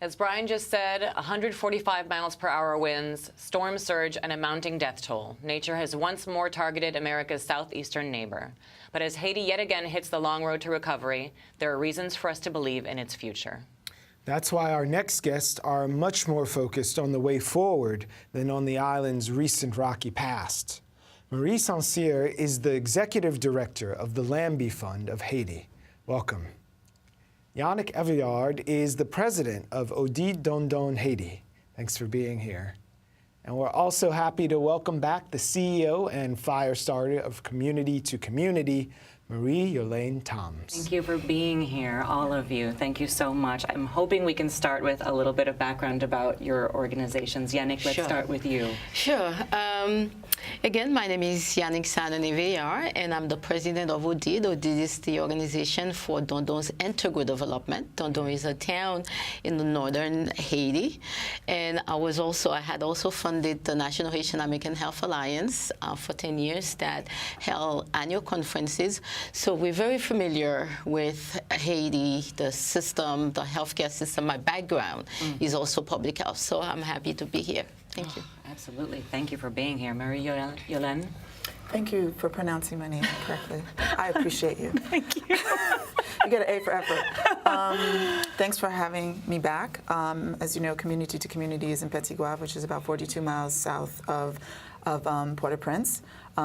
As Brian just said, 145 miles per hour winds, storm surge, and a mounting death toll. Nature has once more targeted America's southeastern neighbor. But as Haiti yet again hits the long road to recovery, there are reasons for us to believe in its future. That's why our next guests are much more focused on the way forward than on the island's recent rocky past. Marie Saint-Cyr is the executive director of the Lambi Fund of Haiti. Welcome. Yanick Eveillard is the president of Odio-Dondon Haiti. Thanks for being here. And we're also happy to welcome back the CEO and Firestarter of Community2Community, Marie-Yolaine Toms. Thank you for being here, all of you. Thank you so much. I'm hoping we can start with a little bit of background about your organizations. Yanick, let's start with you. Sure. Again, my name is Yanick Eveillard, and I'm the president of ODID. ODID is the organization for Dondon's integral development. Dondon is a town in the northern Haiti. And I had also funded the National Haitian American Health Alliance for 10 years that held annual conferences. So we're very familiar with Haiti, the system, the healthcare system. My background is also public health, so I'm happy to be here. Thank you. Absolutely. Thank you for being here. Marie-Yolaine? Thank you for pronouncing my name correctly. I appreciate you. Thank you. You get an A for effort. Thanks for having me back. As you know, Community2Community is in Petit Goâve, which is about 42 miles south of Port-au-Prince.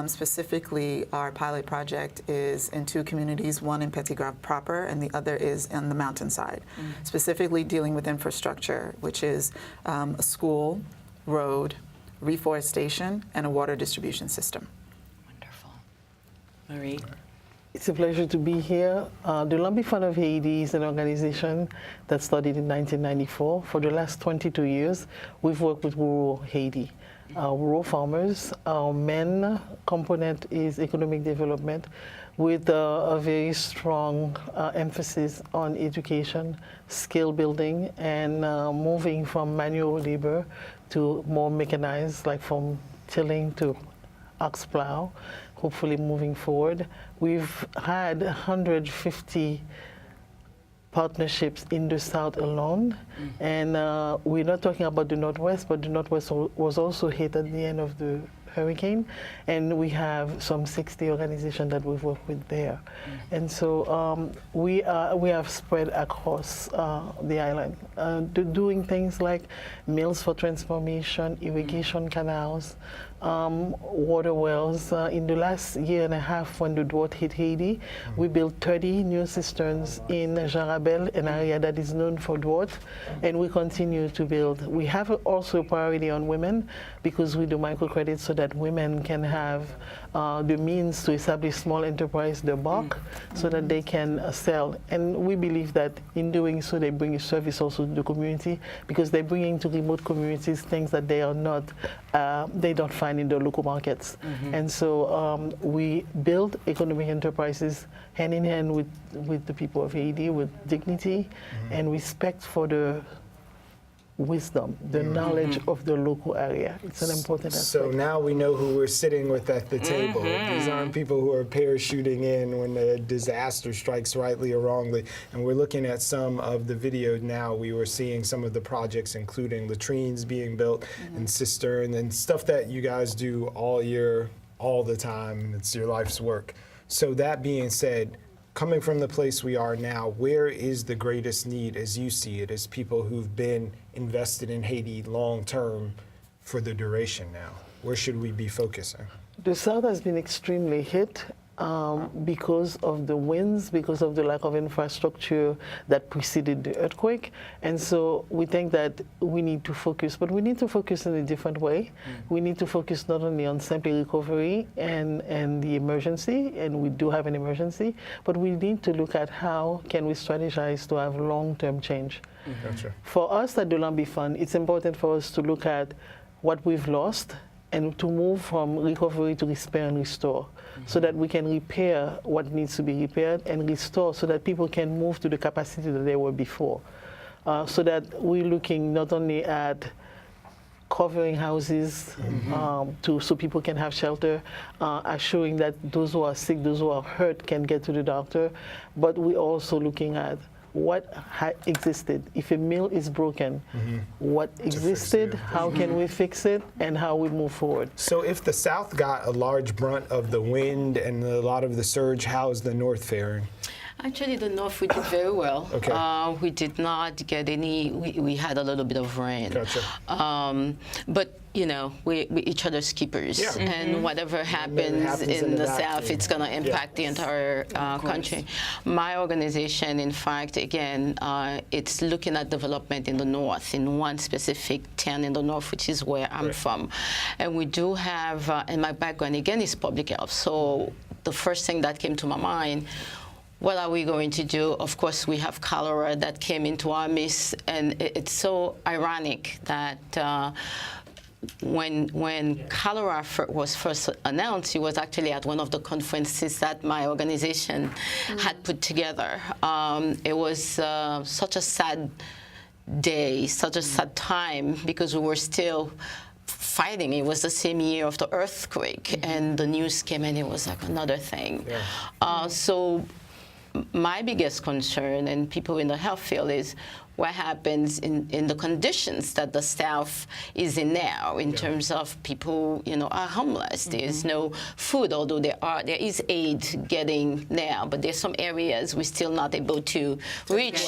Specifically, our pilot project is in two communities, one in Petit Goâve proper and the other is on the mountainside, specifically dealing with infrastructure, which is a school, road, reforestation, and a water distribution system. Wonderful. Marie? It's a pleasure to be here. The Lambi Fund of Haiti is an organization that started in 1994. For the last 22 years, we've worked with rural Haiti. Rural farmers. Our main component is economic development with a very strong emphasis on education, skill building, and moving from manual labor to more mechanized, like from tilling to ox plow, hopefully moving forward. We've had 150 partnerships in the South alone. And we're not talking about the Northwest, but the Northwest was also hit at the end of the hurricane. And we have some 60 organizations that we've worked with there. And so we have spread across the island, doing things like mills for transformation, irrigation canals, water wells. In the last year and a half when the drought hit Haiti, we built 30 new cisterns in Jarabel, an area that is known for drought, and we continue to build. We have also a priority on women because we do microcredit so that women can have the means to establish small enterprise, the bulk, so that they can sell. And we believe that in doing so, they bring a service also to the community because they're bringing to remote communities things that they are not, they don't find in the local markets. And so we build economic enterprises hand in hand with the people of Haiti with dignity and respect for the wisdom, the knowledge of the local area. It's an important aspect. So now we know who we're sitting with at the table. These aren't people who are parachuting in when a disaster strikes rightly or wrongly. And we're looking at some of the video now. We were seeing some of the projects, including latrines being built and cisterns and stuff that you guys do all year, all the time. It's your life's work. So that being said, coming from the place we are now, where is the greatest need as you see it, as people who've been invested in Haiti long term for the duration now? Where should we be focusing? The South has been extremely hit because of the winds, because of the lack of infrastructure that preceded the earthquake. And so we think that we need to focus, but we need to focus in a different way. We need to focus not only on simply recovery and the emergency, and we do have an emergency, but we need to look at how can we strategize to have long-term change. Gotcha. For us at the Lambi Fund, it's important for us to look at what we've lost and to move from recovery to repair and restore, so that we can repair what needs to be repaired and restore so that people can move to the capacity that they were before. So that we're looking not only at covering houses so people can have shelter, assuring that those who are sick, those who are hurt can get to the doctor, but we're also looking at what existed. If a mill is broken, what existed, how can we fix it, and how we move forward. So if the South got a large brunt of the wind and a lot of the surge, how is the North faring? Actually, the North, we did very well. Okay. We did not get any, we had a little bit of rain. Gotcha. But, you know, we're each other's keepers. Yeah. And whatever happens in the South, vacuum. it's going to impact the entire country. My organization, in fact, again, it's looking at development in the North, in one specific town in the North, which is where I'm from. And we do have, and my background, again, is public health. So the first thing that came to my mind, what are we going to do? Of course, we have cholera that came into our midst, and it's so ironic that when cholera was first announced, it was actually at one of the conferences that my organization had put together. It was such a sad day, such a sad time, because we were still fighting. It was the same year of the earthquake, and the news came, and it was like another thing. So my biggest concern, and people in the health field, is what happens in the conditions that the South is in now, in terms of people, you know, are homeless. There's no food, although there is aid getting now, but there's some areas we're still not able to reach,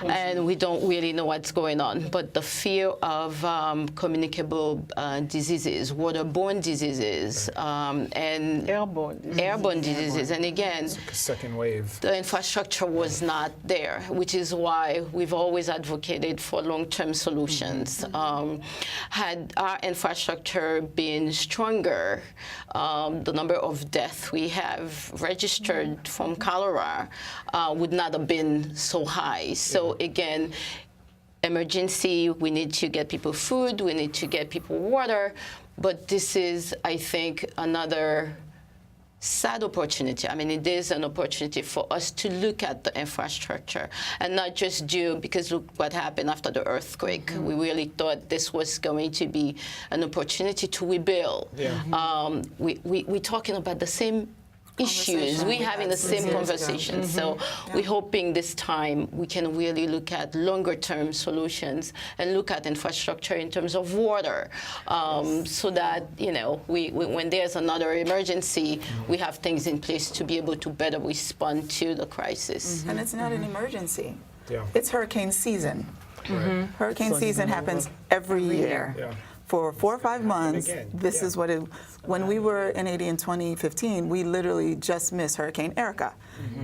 and we don't really know what's going on. But the fear of communicable diseases, waterborne diseases, and airborne diseases, and again, It's like a second wave. the infrastructure was not there, which is why we've always advocated for long-term solutions. Had our infrastructure been stronger, the number of deaths we have registered from cholera would not have been so high. So again, emergency, we need to get people food, we need to get people water, but this is, I think, another sad opportunity. I mean, it is an opportunity for us to look at the infrastructure and not just do, because look what happened after the earthquake. We really thought this was going to be an opportunity to rebuild. We're talking about the same issues. We're having the same conversations. So we're hoping this time we can really look at longer-term solutions and look at infrastructure in terms of water, so that, you know, when there's another emergency, we have things in place to be able to better respond to the crisis. And it's not an emergency. Yeah. It's hurricane season. Hurricane season happens every year. For 4 or 5 months, this is what it, when we were in Haiti in 2015, we literally just missed Hurricane Erica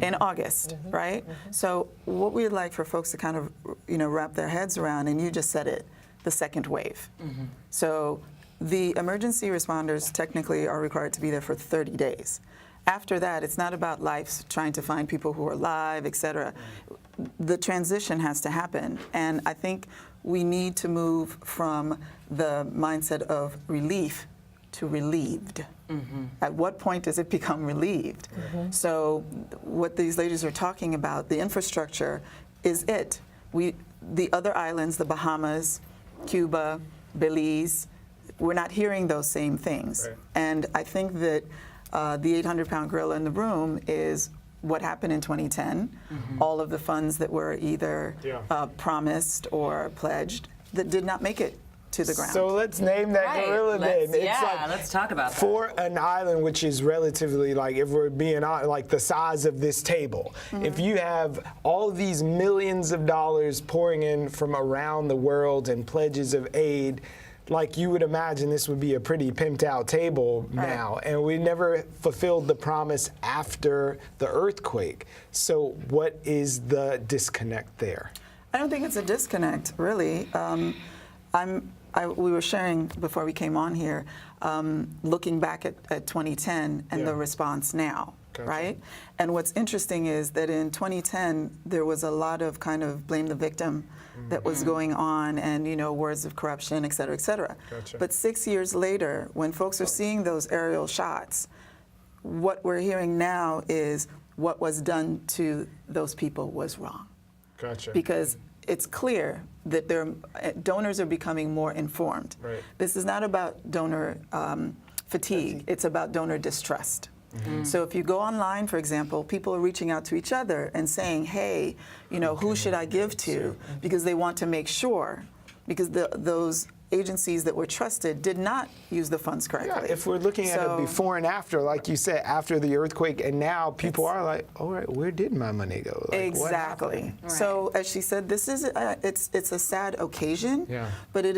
in August, right? So what we'd like for folks to kind of, you know, wrap their heads around, and you just said it, the second wave. So the emergency responders technically are required to be there for 30 days. After that, it's not about life, trying to find people who are alive, et cetera. The transition has to happen, and I think we need to move from the mindset of relief to relieved. At what point does it become relieved? So what these ladies are talking about, the infrastructure, is it. The other islands, the Bahamas, Cuba, Belize, we're not hearing those same things. And I think that the 800-pound gorilla in the room is what happened in 2010, all of the funds that were either promised or pledged that did not make it to the ground. So let's name that gorilla then. Let's talk about that. For an island which is relatively, like, if we're being honest, like the size of this table, if you have all of these millions of dollars pouring in from around the world and pledges of aid, like, you would imagine this would be a pretty pimped out table now, and we never fulfilled the promise after the earthquake. So what is the disconnect there? I don't think it's a disconnect, really. We were sharing before we came on here, looking back at 2010 and the response now, right? And what's interesting is that in 2010, there was a lot of kind of blame the victim that was going on, and, you know, words of corruption, et cetera, et cetera. But 6 years later, when folks are seeing those aerial shots, what we're hearing now is what was done to those people was wrong. Because it's clear that donors are becoming more informed. This is not about donor fatigue. It's about donor distrust. So if you go online, for example, people are reaching out to each other and saying, hey, who should I give to? Because they want to make sure, because those agencies that were trusted did not use the funds correctly. Yeah, if we're looking at it before and after, like you said, after the earthquake, and now people are like, all right, where did my money go? Like, exactly. So as she said, this is it's a sad occasion, but it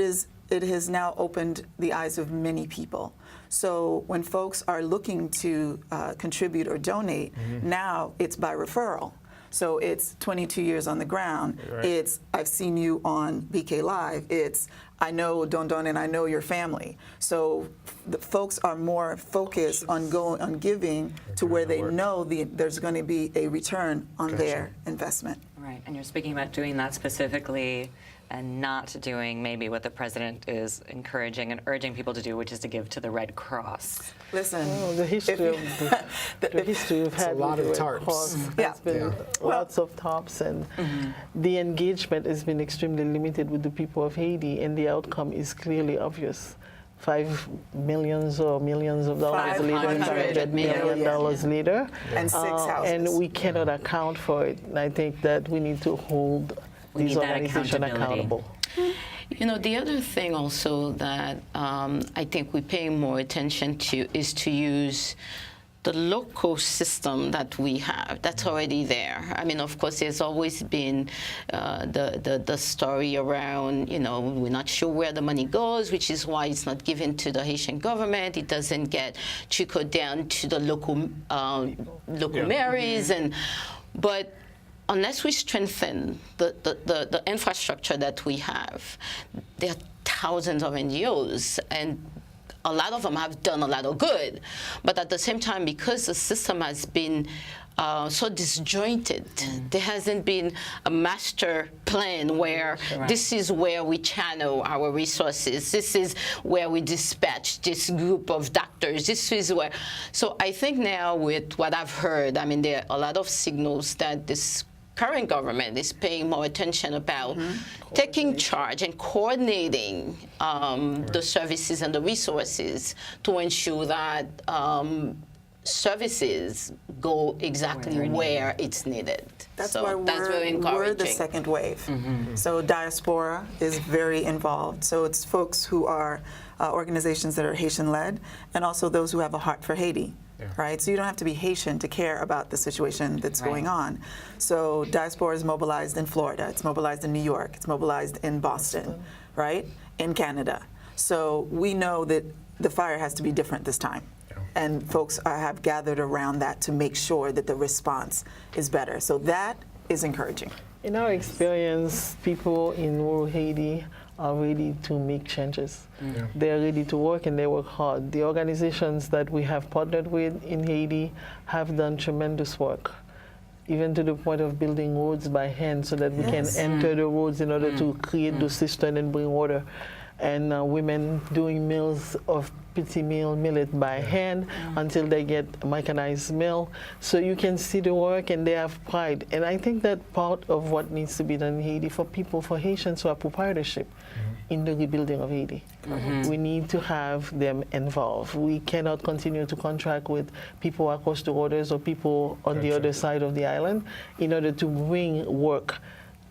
has now opened the eyes of many people. So when folks are looking to contribute or donate, now it's by referral. So it's 22 years on the ground. Right. It's I've seen you on BK Live. It's I know Dondon and I know your family. So the folks are more focused on giving to where they know there's going to be a return on their investment. Right, and you're speaking about doing that specifically and not doing maybe what the president is encouraging and urging people to do, which is to give to the Red Cross. Listen, the history of the history we've had a lot with of the Red tarps. Cross has been lots of tarps, and the engagement has been extremely limited with the people of Haiti, and the outcome is clearly obvious. $5 million or millions of dollars later, $500 million later, and 6 houses. And we cannot account for it. And I think that we need to hold these organizations accountable. The other thing also that I think we're paying more attention to is to use the local system that we have that's already there. I mean, of course, there's always been the story around, we're not sure where the money goes, which is why it's not given to the Haitian government. It doesn't get trickled down to the local maries, but unless we strengthen the infrastructure that we have, there are thousands of NGOs, and a lot of them have done a lot of good. But at the same time, because the system has been so disjointed, there hasn't been a master plan where this is where we channel our resources, this is where we dispatch this group of doctors, this is where. So I think now with what I've heard, I mean, there are a lot of signals that this current government is paying more attention about taking charge and coordinating the services and the resources to ensure that services go exactly where it's needed. That's why we're the second wave. So diaspora is very involved. So it's folks who are organizations that are Haitian-led, and also those who have a heart for Haiti. Right? So you don't have to be Haitian to care about the situation that's going on. So diaspora is mobilized in Florida, it's mobilized in New York, it's mobilized in Boston, right? In Canada. So we know that the fire has to be different this time. And folks have gathered around that to make sure that the response is better. So that is encouraging. In our experience, people in rural Haiti are ready to make changes. They're ready to work, and they work hard. The organizations that we have partnered with in Haiti have done tremendous work, even to the point of building roads by hand so that we can enter the roads in order to create the cistern and bring water. And women doing mills of petit meal millet by hand until they get mechanized mill. So you can see the work, and they have pride. And I think that part of what needs to be done in Haiti for Haitians who have proprietorship in the rebuilding of Haiti. We need to have them involved. We cannot continue to contract with people across the borders or people on the other side of the island in order to bring work.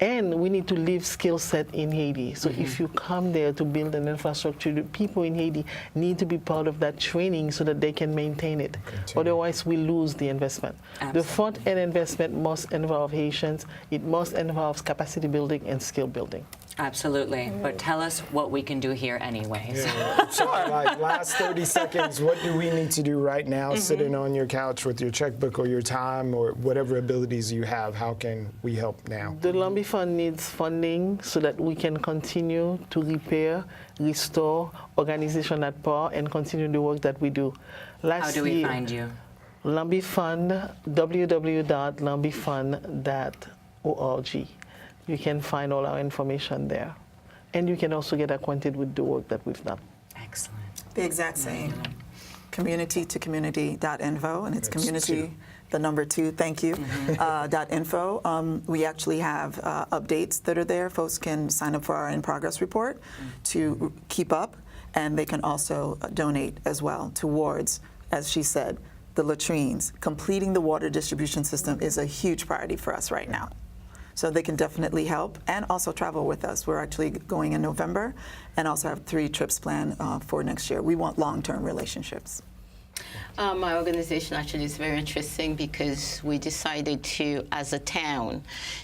And we need to leave skill set in Haiti. So if you come there to build an infrastructure, the people in Haiti need to be part of that training so that they can maintain it. Otherwise, we lose the investment. The front-end investment must involve Haitians. It must involve capacity building and skill building. Absolutely. But tell us what we can do here anyway. Sure. Like last 30 seconds, what do we need to do right now, sitting on your couch with your checkbook or your time or whatever abilities you have? How can we help now? The Lambi Fund needs funding so that we can continue to repair, restore organization at par, and continue the work that we do. How do we find you? Lambi Fund, www.lambifund.org. You can find all our information there. And you can also get acquainted with the work that we've done. Excellent. The exact same. Community2Community.info, and it's community, the number 2, thank you, .info. We actually have updates that are there. Folks can sign up for our in-progress report to keep up, and they can also donate as well towards, as she said, the latrines, completing the water distribution system is a huge priority for us right now. So they can definitely help and also travel with us. We're actually going in November and also have 3 trips planned for next year. We want long-term relationships. My organization actually is very interesting because we decided to, as a town,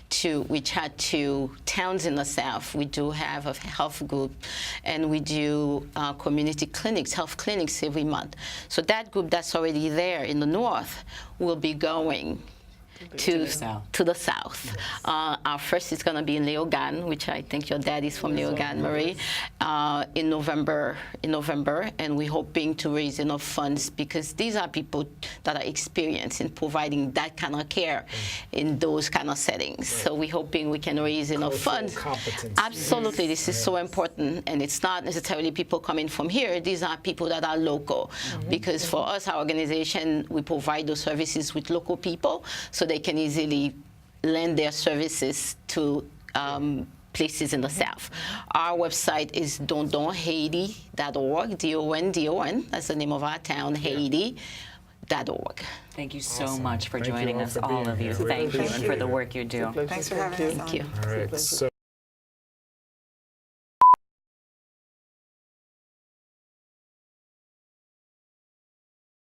to reach out to towns in the South. We do have a health group, and we do community clinics, health clinics every month. So that group that's already there in the North will be going to the south. Our first is going to be in Leogane, which I think your dad is from Leogane, Marie, in November, and we're hoping to raise enough funds because these are people that are experienced in providing that kind of care in those kind of settings. So we're hoping we can raise enough funds. Absolutely, this is so important, and it's not necessarily people coming from here. These are people that are local, because for us, our organization, we provide those services with local people, so they can easily lend their services to places in the South. Our website is dondonhaiti.org, D-O-N-D-O-N, that's the name of our town, Haiti.org. Thank you so much for joining us, for all being of you. here. Thank you, and Appreciate for the it. work you do. Thanks for having us on. Thank you. All right. So